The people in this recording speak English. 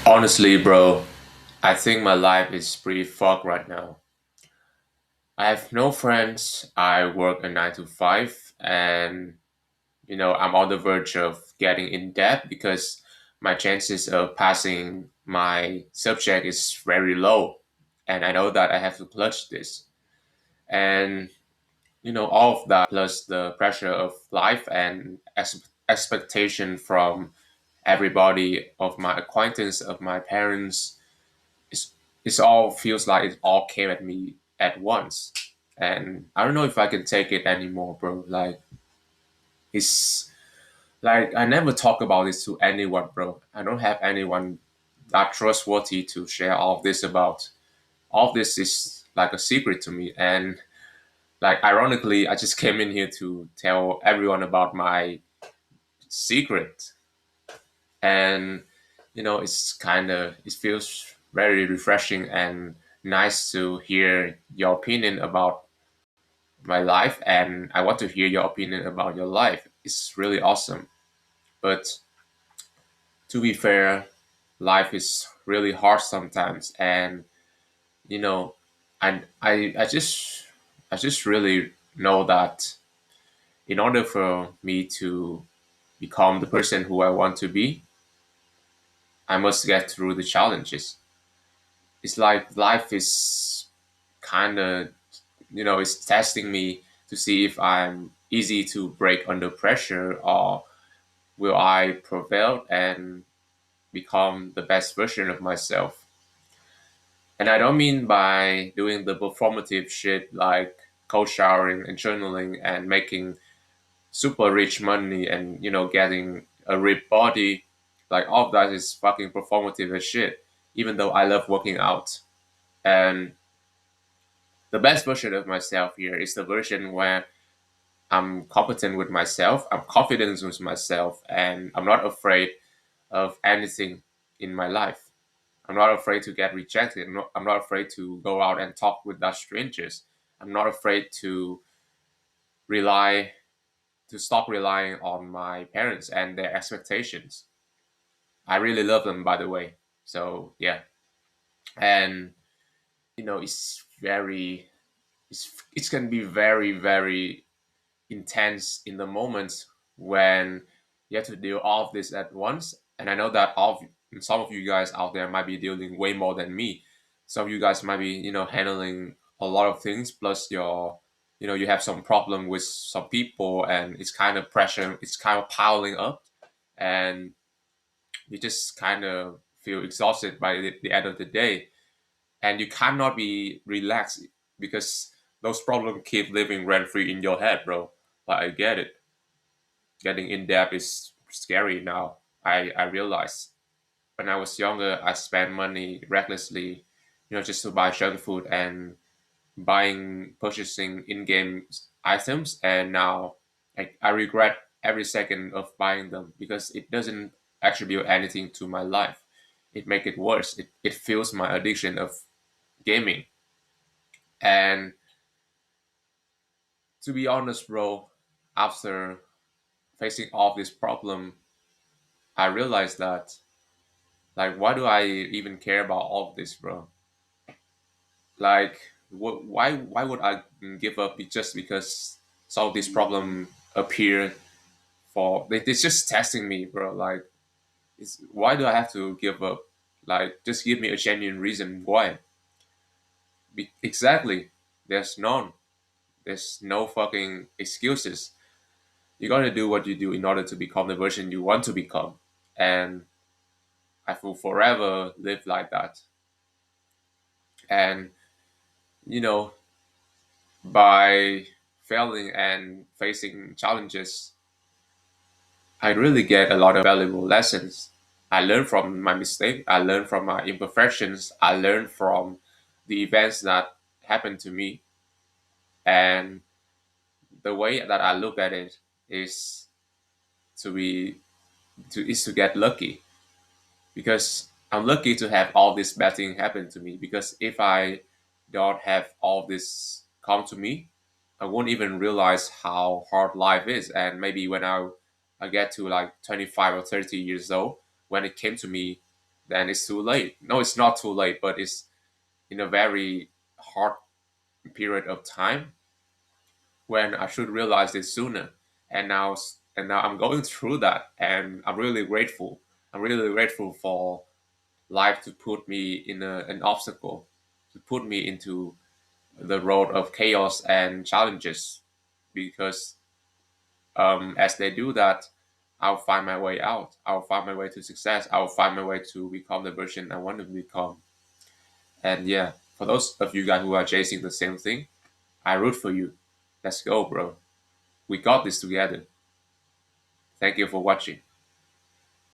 Honestly, bro, I think my life is pretty fucked right now. I have no friends. I work a 9 to 5, and I'm on the verge of getting in debt because my chances of passing my subject is very low, and I know that I have to clutch this. And all of that plus the pressure of life and expectation from everybody of my acquaintance, of my parents, it's it's all feels like it all came at me at once, and I don't know if I can take it anymore, bro. Like it's like I never talk about this to anyone, bro. I don't have anyone that trustworthy to share all of this about. All of this is like a secret to me, and like ironically, I just came in here to tell everyone about my secret, and it's kind of it feels very refreshing and nice to hear your opinion about my life, and I want to hear your opinion about your life. It's really awesome, but to be fair, life is really hard sometimes, and you know I just really know that in order for me to become the person who I want to be, I must get through the challenges. It's like life is kind of, it's testing me to see if I'm easy to break under pressure, or will I prevail and become the best version of myself. And I don't mean by doing the performative shit like cold showering and journaling and making super rich money and getting a ripped body. Like all of that is fucking performative as shit, even though I love working out. And the best version of myself here is the version where I'm competent with myself, I'm confident with myself, and I'm not afraid of anything in my life. I'm not afraid to get rejected. I'm not afraid to go out and talk with that strangers. I'm not afraid rely to stop relying on my parents and their expectations. I really love them, by the way. So yeah, and it's very it's can be very very intense in the moments when you have to deal all of this at once. And I know that some of you guys out there might be dealing way more than me. Some of you guys might be, handling a lot of things. Plus, you have some problem with some people, and it's kind of pressure. It's kind of piling up, and you just kind of feel exhausted by the end of the day, and you cannot be relaxed because those problems keep living rent free in your head, bro. Like I get it. Getting in debt is scary now. I realize when I was younger, I spent money recklessly, just to buy junk food and purchasing in-game items, and now I regret every second of buying them because it doesn't attribute anything to my life. It make it worse. It fuels my addiction of gaming. And to be honest, bro, after facing all this problem, I realized that, like, why do I even care about all of this, bro? Like, why would I give up just because some of this problem appear for? It's just testing me, bro. Like, why do I have to give up? Like, just give me a genuine reason why. Exactly. There's none. There's no fucking excuses. You gotta do what you do in order to become the version you want to become. And I will forever live like that. And, you know, by failing and facing challenges, I really get a lot of valuable lessons. I learn from my mistake, I learn from my imperfections, I learn from the events that happened to me. And the way that I look at it is to be to get lucky, because I'm lucky to have all this bad thing happen to me. Because if I don't have all this come to me, I won't even realize how hard life is. And maybe when I get to like 25 or 30 years old, when it came to me, then it's too late. No, it's not too late, but it's in a very hard period of time when I should realize this sooner. And now I'm going through that, and I'm really grateful. I'm really grateful for life to put me in an obstacle, to put me into the road of chaos and challenges, because as they do that, I'll find my way out. I'll find my way to success. I'll find my way to become the version I want to become. And yeah, for those of you guys who are chasing the same thing, I root for you. Let's go, bro. We got this together. Thank you for watching.